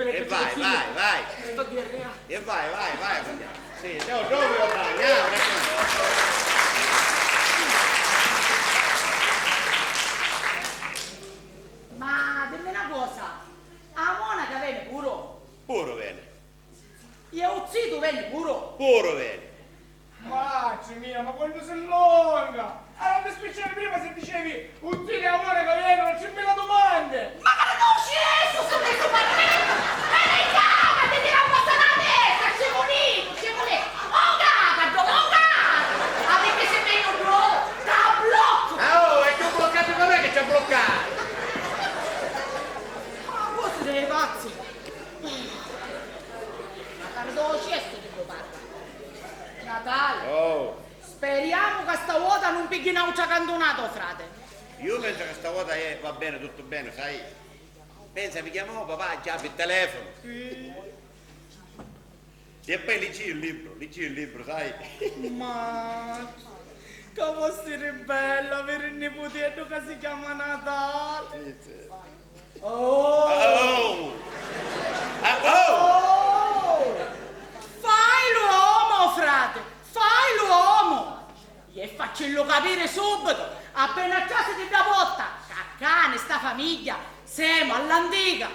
E vai. Sto diarrea. E vai. Sì, dove lo fai? Ma dimmi una cosa, a monaca viene puro? Puro bene. E uzzito viene puro? Puro bene. Maccia mia, ma quando sei lunga! Allora mi spicciavi prima se dicevi uzzini a monaca viene, non c'è mica domande! Ma che non ci è sto questo parlamento? E lei caga, ti tira un po' la testa, scemo lì! Oh caga! Avete se meno da blocco! Oh, e ti ho bloccato da me che ci ha bloccato! Ma voi siete dei pazzi! Ma perdo cesto di tuo padre! Natale! Oh, Speriamo che stavolta non pigli un'altra cantonata, frate! io penso che stavolta va bene, tutto bene, sai? Pensa, mi chiamò papà già per telefono. E poi leggi il libro, sai? Ma che può essere bello avere il nipotetto che si chiama Natale? Sì. Oh! Oh! Fai l'uomo, frate! Fai l'uomo! E faccelo capire subito, appena a casa di una volta, caccane, sta famiglia, siamo all'antica!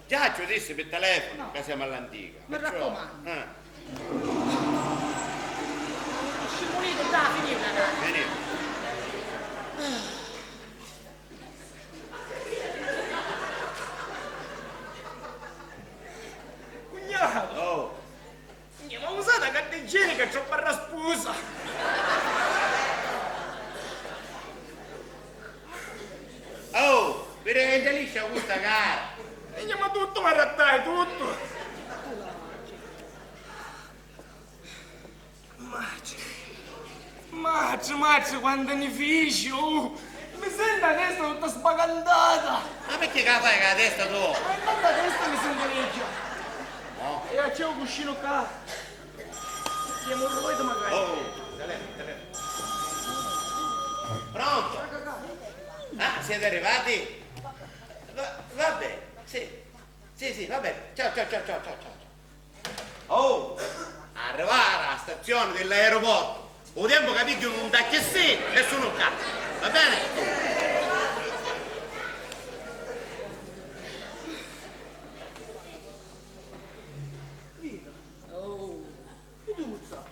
Già ci ho detto per telefono No. che siamo all'antica. Mi Perciò, raccomando. Scimunito, da finire la gara. Vedi? Cugnato! Oh! Ma usate carta igienica, c'ho barra spusa! Oh! Veramente liscia questa gara! Ma tutto mi rattai, tutto! Maccia, quando ne fici, oh! Mi sento la testa tutta spagandata! Ma perché che la fai con la testa tu? Ma non la testa mi sento vecchio! No? E c'è un cuscino qua! Andiamo a magari! Oh! Telefono! Pronto? Ah, siete arrivati? Va bene, sì, va bene. Ciao. Oh! Arrivare alla stazione dell'aeroporto. O tempo che picchio un taxi e sono qua. Va bene? Oh! Iduzza!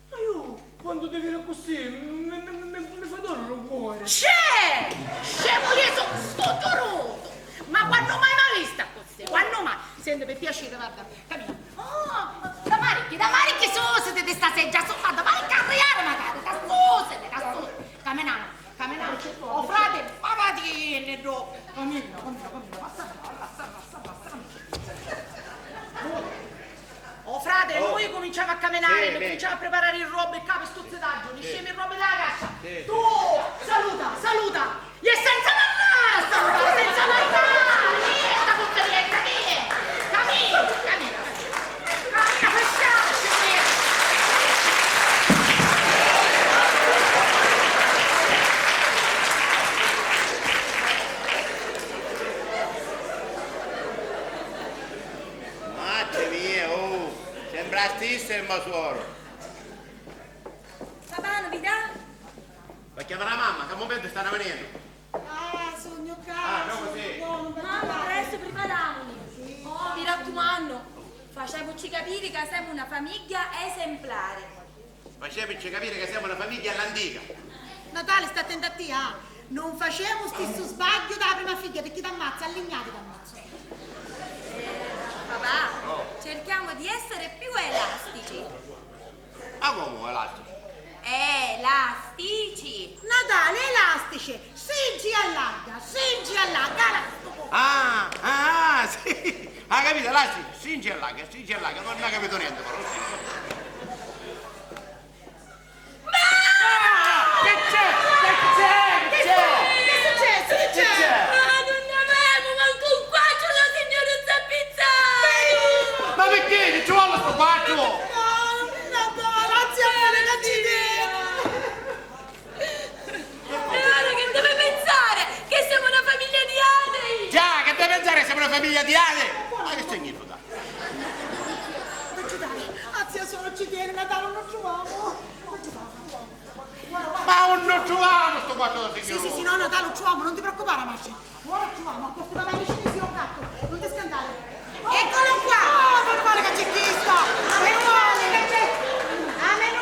Ma io quando ti viene così mi fa dolore un cuore! C'è! Scemo io sono stutturuto! Ma quando mai vista così? Quando mai? Senti, per piacere, guarda, cammina. Oh, da Maricchi, susite di sta seggia, soffata, vai a carriare magari, da susite. Camminando. Oh, frate, ma vadi nel dopo. Cammina, passa. Oh, frate, noi cominciamo a camminare, noi cominciamo a preparare il robo e capo e stuzzedaggio, scemi il robo della cassa. Sì. Tu, saluta. E senza parlare, saluta, senza parlare. Niente, conferenza, cammina, facciamoci. Macce mia, oh! Sembrastisse il masuoro. Papà, novità? Va a chiamare la mamma, che a un momento stanno venendo. Ah, sogno Ah, no, così. non Mamma, adesso prepariamoli. Oh, mi raccomando, facciamoci capire che siamo una famiglia esemplare. Facciamoci capire che siamo una famiglia all'antica. Natale, sta attento a te, ah. Non facciamo stesso sbaglio dalla prima figlia, perché ti ammazza, allignati ti ammazza. Papà, cerchiamo di essere più elastici. Ah, come elastico? Elastici. Natale, elastici, sinci allarga, elastico. Ah, sì. Ha capito, elastico? Sinci all'aga, non ha capito niente, però. Che c'è? Che è successo? Ah, non ne avevo manco un cuacciolo, signoruzza Pizzari. Ma perché? Ci vuole sto quattro? Natale, azione, E ora che deve pensare? Che siamo una famiglia di atei. Già, che deve pensare? Siamo una famiglia di Ale. Ma che significa? Zia solo ci tiene, Natale non troviamo. Ma non troviamo sto quarto da signore. Sì, no, Natale non troviamo, non ti preoccupare, Marci. Ora lo troviamo, questo va bene, vicino sia un gatto, non ti scandare. Eccolo qua! Oh, meno male che c'è chista! Meno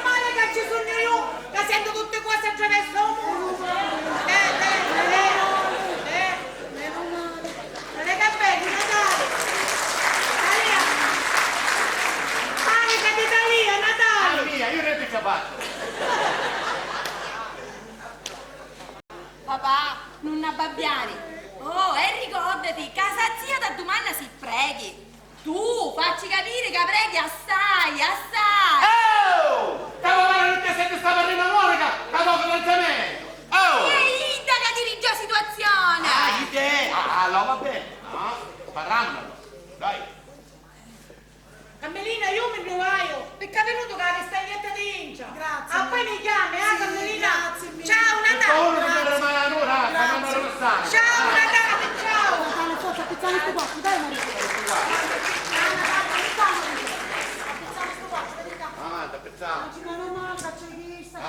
male che ci sono io, che sento tutte cose attraverso il mondo. Meno male. Non è che vedi, Natale. Italia. Manica d'Italia, Natale. Mia, io non ti capace. Papà, non abbabbiare. Oh, e ricordati, casa zia da domani si preghi. Tu, facci capire che preghi assai. Oh! Stavo parlando che siete sta parrina Monica, capo finanziamento. Oh! E Ida che dirige la situazione. Allora va bene. Parliamolo. Dai. Cammellina, io mi provaio, perché è venuto che la staglietta di Ingia. Grazie. Poi mi chiami, Cammellina? Grazie mille. Ciao, Natale. Ciao, Natale, ciao. Natale, forza, pizzare sto qua, dai, Maria. Avanti, pensiamo. Meno male che c'è vista.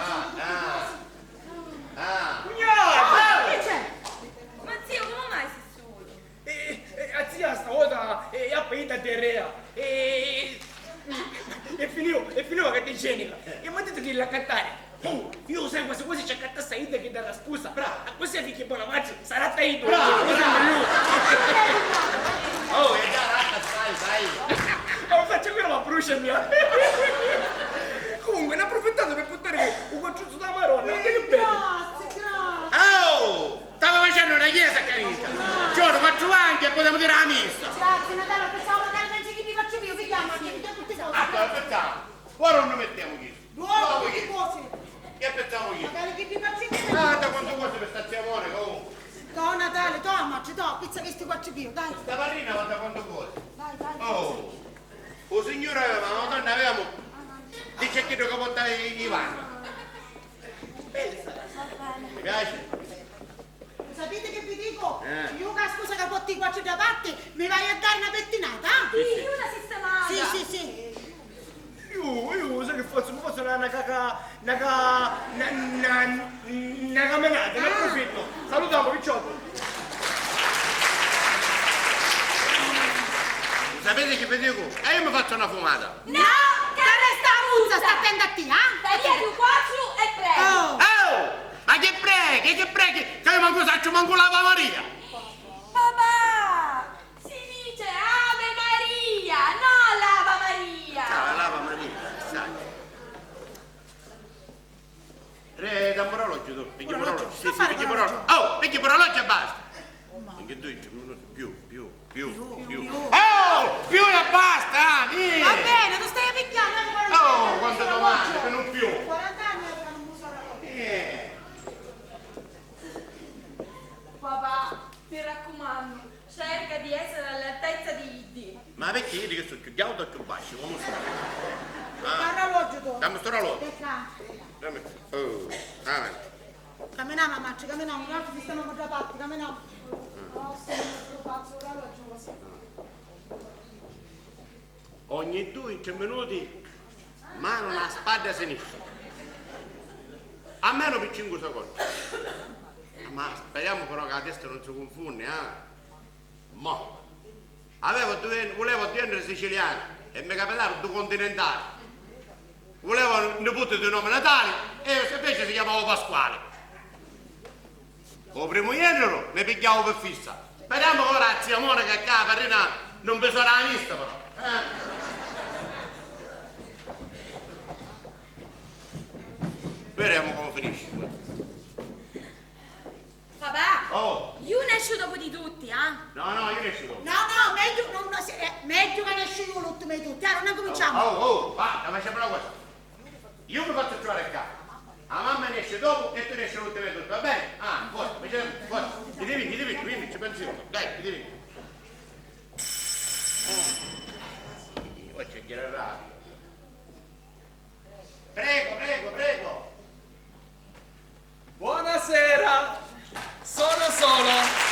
Che c'è? Ma zio, come mai sei solo? Zia stavolta è appena a terrea. E finiva che ti igienica. E mi ha detto che la cantare. Oh, io sai quasi c'è cantata Saida che dà la scusa. A questa finché buona marcia sarà Taito. Oh, e già ratta, sai. Ma faccio quello ma brucia mia. Comunque ne ho approfittato per buttare un controllo da Maronna. Che bello. Oh! Stavo facendo una chiesa, carita. Giorno, faccio anche e potevo dire la messa. Grazie, Natale, pensavo che pensi che ti faccio io, che chiama, che mi dà tutte cose. Aspetta. Ora non mettiamo chi. Buono, tutte cose. Che pensiamo chi? Magari che ti faccio io. Guarda quanto cose per stazione, comunque. To, Natale, to, ammacci, to, pizza che sti faccio io, dai. Sta parrina guarda quanto cose. Dai. Oh! O signore aveva, ma la donna avevamo. Dice che devo portare i vanni. Mi piace? Sapete che vi dico? Io che scusa che porti qua da parte, mi vai a dare una pettinata? Sì, una sistemata. Sì. Io sai che faccio? Mi faccio una camminata, ne approfitto. Salutiamo, picciotto. Sapete che vi dico? E io mi faccio una fumata. No, Che resta muzza, sta attenta a te, Talia più quattro e prego. Oh! Ma che preghi? Che io manco saccio manco l'Ave Maria! Papà, si dice Ave Maria, non l'Ave Maria. Ah, l'Ave Maria, sai. Dammi l'orologio tu, picchi pure l'orologio. Sì, picchi pure l'orologio. Oh, picchi pure l'orologio e basta. Anche tu, più. Oh, più e basta, vieni! Va bene, tu stai a picchiare. Oh, quanto domande, per non più. 40 anni che non uso la Papà, ti raccomando, cerca di essere all'altezza di Iddi. Ma perché io che sono più alto o più basso? Come sto? orologio tu. Dammi sto orologio. Peccato. Dammi. Oh, avanti. Camminiamo, ammacci, camminiamo, gli altri stiamo già fatti, camminiamo. Oh, sì, lo faccio l'orologio così. Ogni 2-3 minuti mano una spada a sinistra. Almeno per 5 secondi. Ma speriamo però che la testa non si confonde, Mo. Volevo diventare siciliano e mi capitarono 2 continentali. Volevo un nipote di nome Natale e invece si chiamava Pasquale. Con primo genero mi pigliavo per fissa. Speriamo che ora zia Monica che la parrina non vi sarà la lista però. Vediamo come finisce. Papà, Oh! io ne esco dopo di tutti, No, io ne esco. No, meglio che ne esci io l'ultimo di tutti, non cominciamo. Oh, va, facciamo una cosa. Io mi faccio trovare a casa. La mamma ne esce dopo e tu ne esci l'ultimo di tutti, va bene? Forza, ti devi, ci pensi io. Dai, ti devi. Poi c'è chi era rapido. Prego. Buonasera. Sono solo.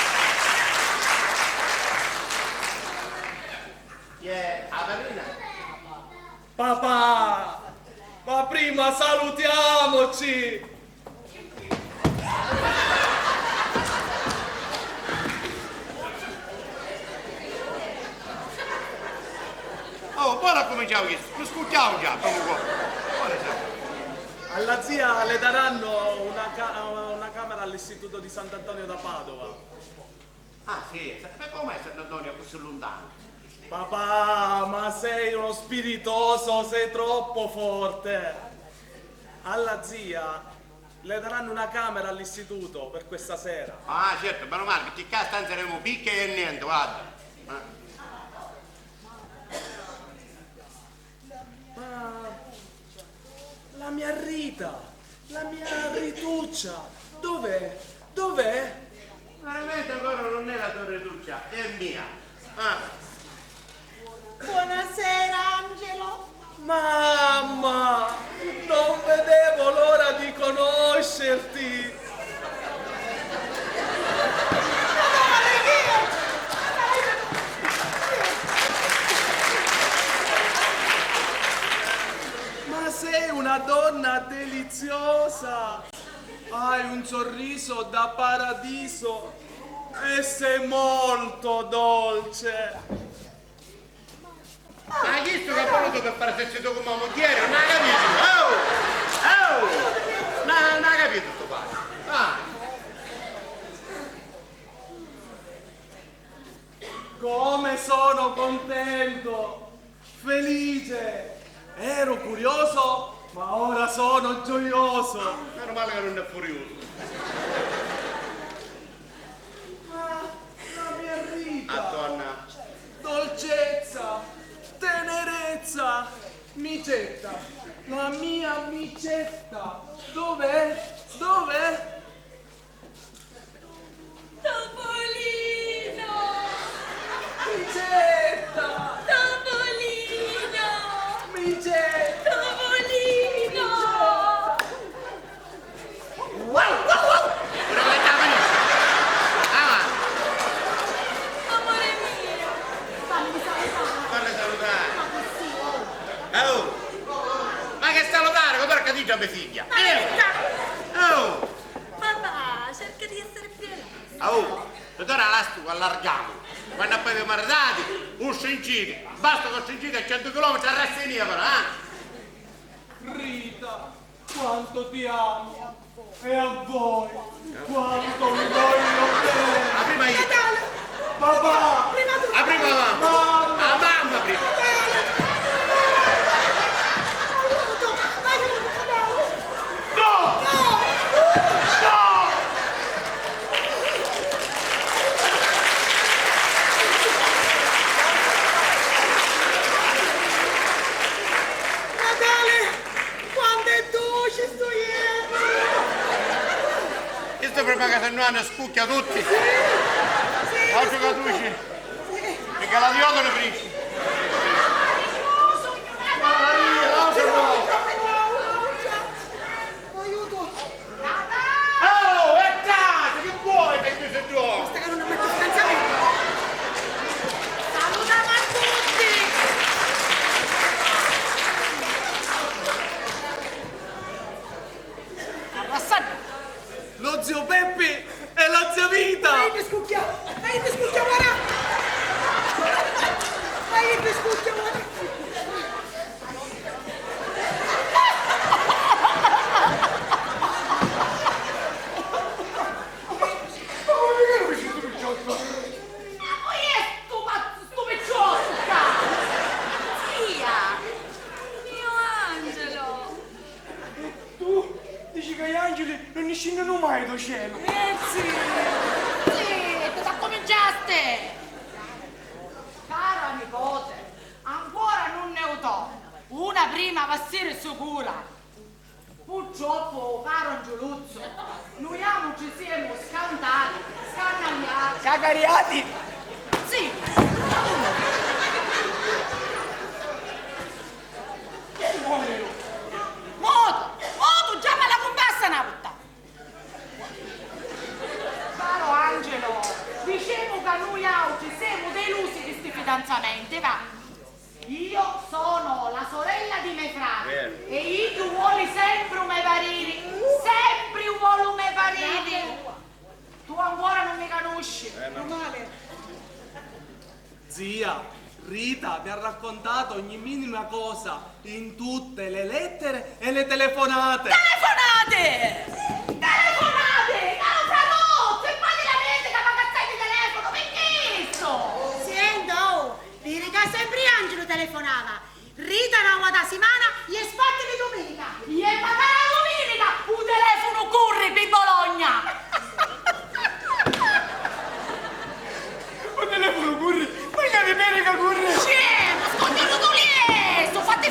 Chi è? La padrina? Papà, ma prima salutiamoci. Oh, poi cominciamo che mi scuttiamo già, comunque. Alla zia le daranno una camera all'istituto di Sant'Antonio da Padova. Ah sì, ma com'è Sant'Antonio così lontano? Papà, ma sei uno spiritoso, sei troppo forte. Alla zia le daranno una camera all'istituto per questa sera. Ah certo, meno male, perché qua stanzeremo picche e niente, guarda. Ma la mia Rita, la mia Rituccia, dov'è? Dov'è? Veramente ancora non è la tua Rituccia, è mia. Ah. Buonasera, Angelo. Mamma, non vedevo l'ora di conoscerti. Ma sei una donna deliziosa. Hai un sorriso da paradiso e sei molto dolce. Ma hai visto che ha voluto per fare sessito con mamma moglie? Non hai capito? Oh! Oh! Non hai capito sto padre? Ah! Come sono contento, felice. Ero curioso, ma ora sono gioioso. Meno male che non è furioso. Ma la mia Rita, Madonna. dolcezza, tenerezza, micetta, la mia micetta, dov'è? Dov'è? Topolino! Micetta! Topolino! Micetta! Topolino! Pure che t'ha venuto? Ah, Amore mio! fammi salutare. Oh! Ma che salutare? Che porca dice a mia figlia? Oh! Papà, cerca di essere più relax. Oh! Allora l'astico allarghiamo. Quando poi vi maritati, un scincito. Basta con scincito a 100 km a rassegnare però, Rita, quanto ti amo! E a voi, quanto vi voglio bene! La prima io. Papà! La prima mamma. Mamma! La mamma prima. No! No! Natale, quando è dolce sto ieri. Questo prima che se no ne scucchia tutti. Oggi che tu dici. Perché la diodo ne finisce. Aiuto. Oh, è casa, che vuoi che tu sei giovane? Che non metto stanziamento. Salutiamo a tutti. Arrassate. Lo zio Peppi e la zia Vita! Vai, mi scucchia, guarda. Vai, mi scucchia, guarda. Zia! Mio Angelo! Tu dici che gli angeli non ne scendono mai dal cielo! Zitto, da cominciaste. Cara nipote, ancora non ne ho dato. Una prima va a essere sicura. Purtroppo, caro Angeluzzo, noi ci siamo scantati, scannagliati. Cagariati! Sì. Moto, già me la compassa una puttana. Caro Angelo, dicevo che noi oggi siamo delusi di questi fidanzamenti, va? Io sono la sorella di mio frate Vero. e io tu vuoi sempre un me pariri, sempre un vuole un me pariri. Tu ancora non mi conosci. Zia, Rita mi ha raccontato ogni minima cosa in tutte le lettere e le telefonate. Telefonate! Telefonate! Caro Framozzo! E poi la mente che pagazzai di telefono, perché sto? Senta, oh, dire che sempre Angelo telefonava. Rita una volta a settimana gli spatti di domenica. Gli è pagata la domenica! Un telefono corre per Bologna! Un telefono corre, ma che mi bene che corre? Scemo, scontiamo tu lieso! Fatti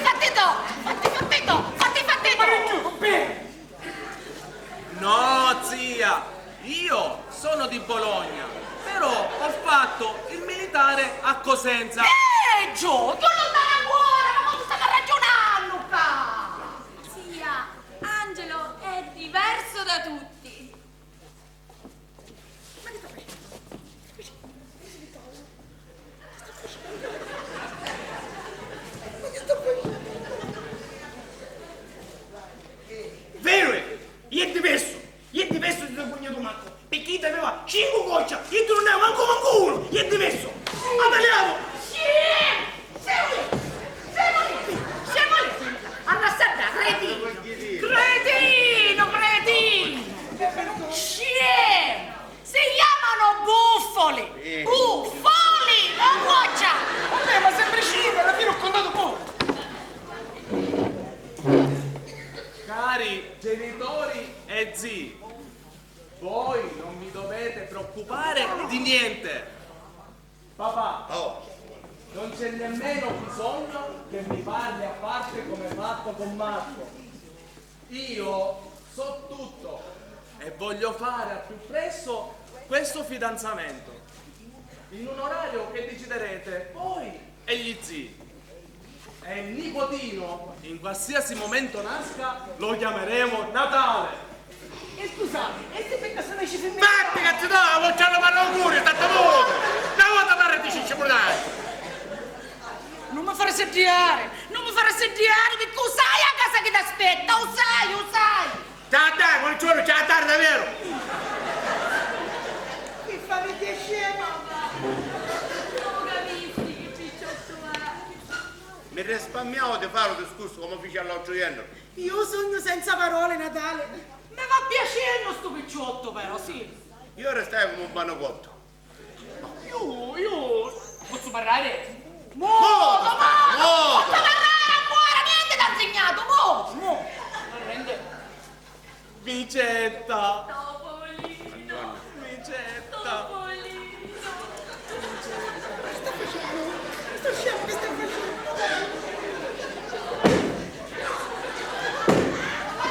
No, zia, io sono di Bologna, però ho fatto il militare a Cosenza. Peggio! Tu non stai ancora, ma quando stai ragionando qua? Zia, Angelo è diverso da tutti. Vero è? Gli è diverso di tuo cognato Marco, perché io aveva 5 goccia, io non ne avevo manco uno, gli è diverso. Abbiamo! Scemo lì! Annassatta, cretino! Scemo! Si chiamano buffoli! Buffoli! La goccia! Vabbè, ma sempre 5, alla fine ho contato poco. Cari genitori e zii, voi non vi dovete preoccupare di niente. Papà, Oh, non c'è nemmeno bisogno che mi parli a parte come fatto con Marco. Io so tutto e voglio fare al più presto questo fidanzamento. In un orario che deciderete voi e gli zii. E il nipotino, in qualsiasi momento nasca, lo chiameremo Natale. E scusate, e se per caso noi ci fermiamo? Matti cazzo no, non c'hanno parlato auguri, state voi! Una volta parla di ciccio brutale! Non mi fare sediare, perché tu sai a casa che ti aspetta, lo sai! Ciao dai, quel giorno c'è tardi davvero! Che fate piacere? Non capisci che picciotto è. Mi risparmiavo di fare un discorso come fece all'altro ieri. Io sogno senza parole, Natale. Mi fa piacere sto picciotto però, sì. Io restai come un panocotto. Io posso parlare? Molto! Molto! parlare ancora, niente t'ha insegnato, mo! Vicetta, Topolino, Vicetta. Topolino. Sto scemo che sta facendo?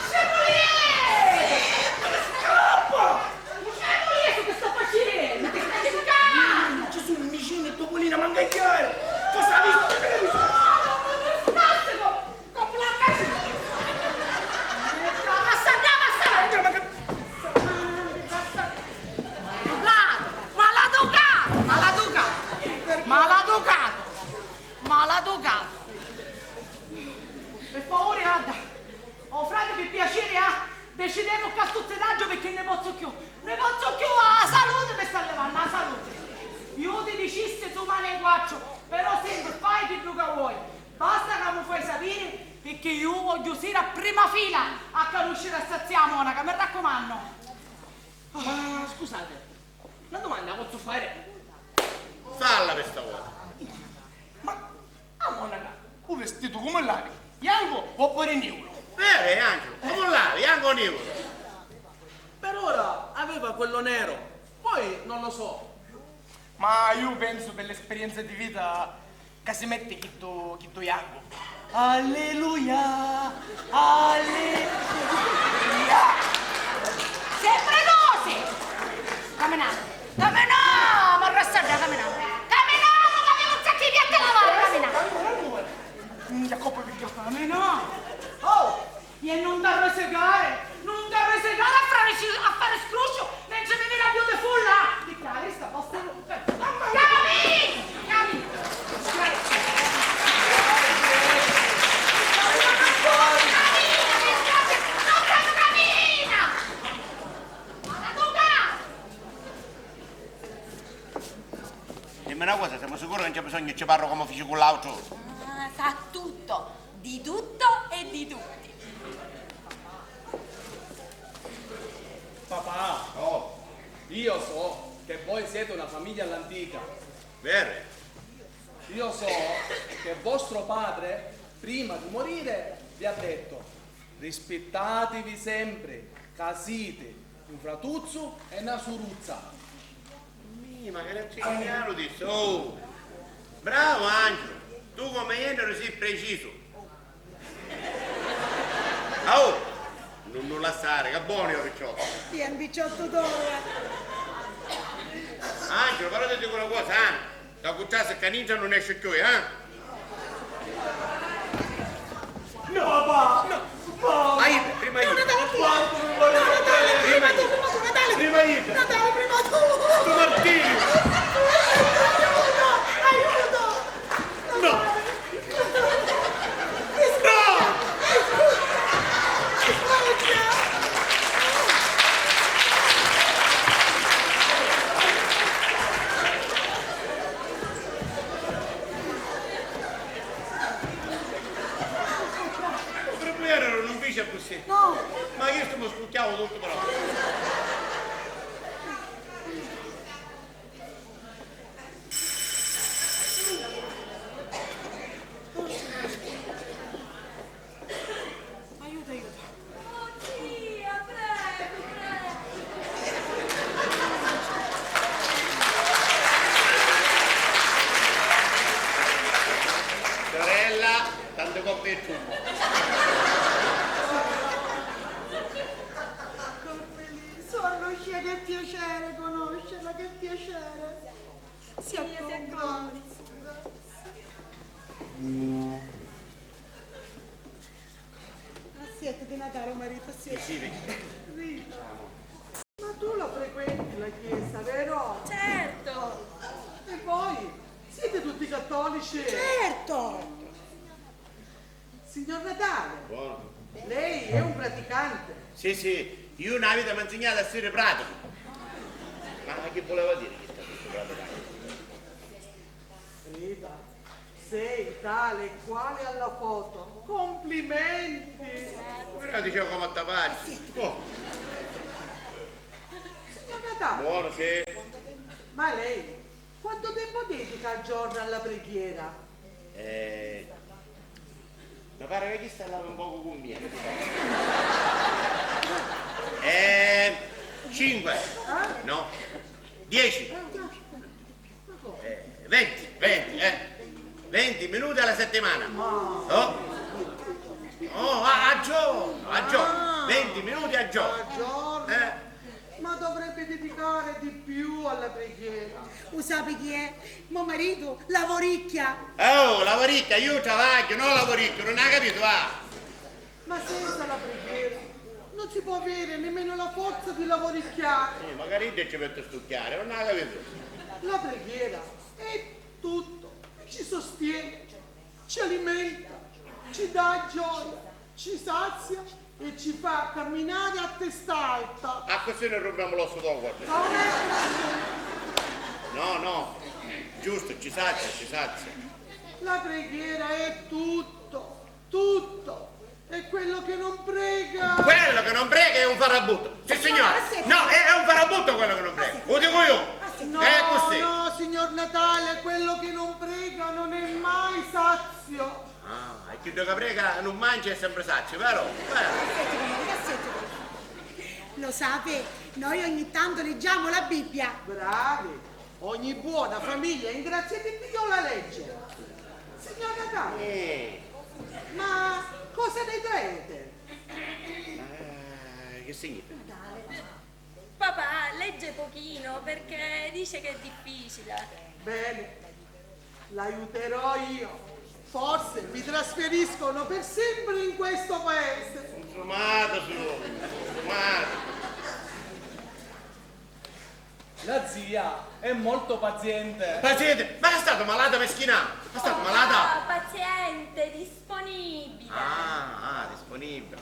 Scemo lì! Scappa! Scemo lì, che sto facendo? Ti stai giocando! Ci sono vicini e Topolino, manca il chiaro. Cosa ha visto? Fantastico! Con la casa! Maladucato! Per favore, guarda! Oh, frate, per piacere, decidiamo il castuzzettaggio perché ne posso più la salute per sta levando, la salute! Io ti dicessi tu male in guaccio, però sempre fai che tu che vuoi! Basta che mi fai sapere perché io voglio uscire a prima fila a conoscere a sta monaca, mi raccomando! Ma scusate, una domanda posso fare? Falla questa volta. Ma a monaca, un vestito come l'aria, bianco oppure nero? Vero, Angelo? Come lavi, anche un euro. Per ora aveva quello nero, poi non lo so. Ma io penso per l'esperienza di vita che si mette chi tu Iago. Alleluia! Alleluia! Sempre così! Camminate! Ma arrassate, camminate! Camminate, che avevo un sacco di piatti a lavare, camminate! Minchia coppa perché Camminate! Oh! E non da resegare a fare scruscio, non c'è venire a beautiful là! Di cara, sta vostra... Cammin! Grazie! e ci parlo come feci con l'altro. Ah, sa tutto, di tutto e di tutti. Papà, Oh, io so che voi siete una famiglia all'antica. vero? Io so che vostro padre, prima di morire, vi ha detto: rispettatevi sempre, casite un fratuzzo e una suruzza. Ma che non ci chiaro disse, oh, bravo Angelo, tu come genere sei preciso. Oh, non nulla stare, che buono io picciotto. Tieni 18 d'oro. Angelo, però ti dico una cosa, da cucciarsi caningia non esce più, No, papà! No, papà! Ma io, prima io. Quanto mi vuole bene! Prima io. Prima io. Natale, prima tu. Tu Martini. Aiuto! No! Non dice così. No. Ma io sto mi scucchiavo tutto però. Aiuto, aiuto. Oh, zia, prego, prego. Sorella, tante coppe e tu. Sorluscia, che piacere conoscerla, che piacere. Si accomodi. Assiete di Natale, marito, assiete. Sì, Rita, ma tu la frequenti la chiesa, vero? Certo. E voi? Siete tutti cattolici? Certo. Signor Natale, buono. lei è un praticante. Sì, io una vita mi ha insegnato a essere pratico. Ma che voleva dire che sta questo pratico? Rita, sei tale e quale alla foto. Complimenti. Però dicevo come tapparsi. Oh, Signor Natale, buono, sì. ma lei quanto tempo dedica al giorno alla preghiera? Mi pare che chi sta là un poco con me. 5. No. 10. 20. 20 minuti alla settimana. A giorno. 20 minuti a giorno. Al giorno? Ma dovrebbe dedicare di più alla preghiera. Sapi chi è? Mio marito, lavoricchia. Oh, lavoricchia, io travaglio, non lavoricchio, non hai capito, va? Ma senza la preghiera non si può avere nemmeno la forza di lavoricchiare. Magari te ci metto a stucchiare, non hai capito? La preghiera è tutto, ci sostiene, ci alimenta, ci dà gioia, ci sazia e ci fa camminare a testa alta. A così ne rompiamo l'osso dopo. Non è così. No, giusto, ci sazia. La preghiera è tutto. E quello che non prega. Quello che non prega è un farabutto. Sì, signore. No, è un farabutto quello che non prega. Lo dico io. No, È così. no, signor Natale, quello che non prega non è mai sazio. Ah, e chi che prega non mangia è sempre sazio, vero? Lo sapete, noi ogni tanto leggiamo la Bibbia. Bravi. Ogni buona famiglia in grazia di Dio la legge. Signor Natale, ma cosa ne traete? Che significa? Papà legge pochino perché dice che è difficile. Bene, l'aiuterò io. Forse mi trasferiscono per sempre in questo paese. Insommato. La zia è molto paziente. Paziente, ma è stato malata meschina? È stato malata? Paziente, disponibile. Disponibile.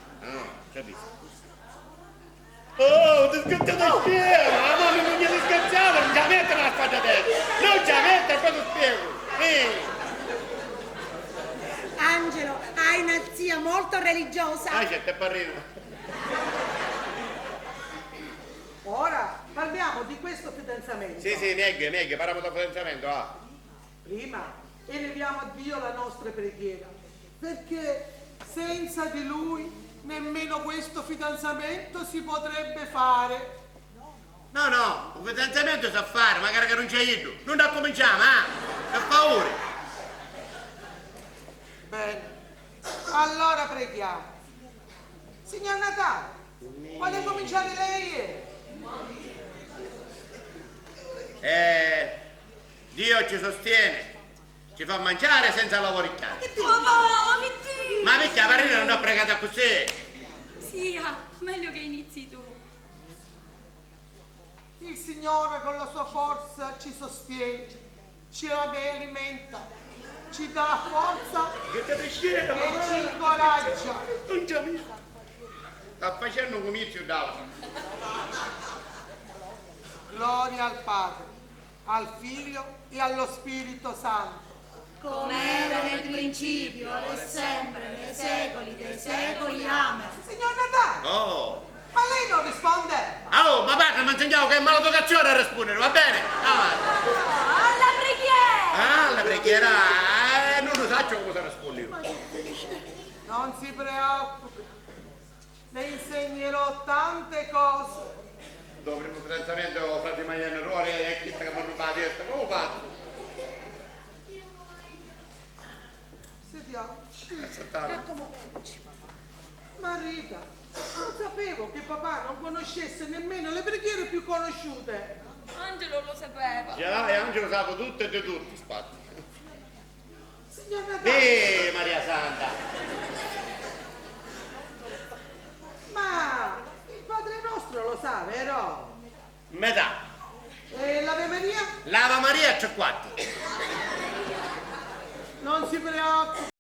Capisco. Oh, ti scazzato spiego! La mamma non gli scazziava, non ci mette la spada adesso! Non ci mette, poi ti spiego! Angelo, hai una zia molto religiosa. Ah, c'è te parrino. Ora parliamo di questo fidanzamento. Sì, meglio, parliamo da fidanzamento, ah. Prima eleviamo a Dio la nostra preghiera, perché senza di Lui nemmeno questo fidanzamento si potrebbe fare. No, un fidanzamento sa fare, magari che non c'è io. Non da cominciamo, per favore. Bene, allora preghiamo. Signor Natale, vuole cominciare lei? Dio ci sostiene, ci fa mangiare senza lavoricchiare. Papà, mi dici? Ma perché la parrina non ha pregato così? Sì, meglio che inizi tu. Il Signore con la sua forza ci sostiene, ci alimenta, ci dà forza Che te piscina, e ci incoraggia. non c'è visto. Sta facendo un comizio d'altro. Gloria al Padre, al Figlio e allo Spirito Santo. Come era nel principio, ora e sempre, nei secoli dei secoli. Amen. Signor Natale, Oh, ma lei non risponde? ma padre mi ha insegnato che è maleducazione a rispondere, va bene? Avanti. Alla preghiera! La preghiera, non lo so come si risponde io. Non si preoccupi, le insegnerò tante cose. Dopo il primo fidanzamento, frate Mariano errore, è chi che mi ha rubato la testa, come ho fatto? Sediamo. Accettare. Ma Rita, non sapevo che papà non conoscesse nemmeno le preghiere più conosciute. Angelo lo sapeva. Già, e Angelo sa tutto e di tutti, spatti. Signor Natale, Maria Santa! ma il Padre nostro lo sa, vero? Metà. E l'Ave Maria? L'Ava Maria c'è quattro. Non si preoccupi,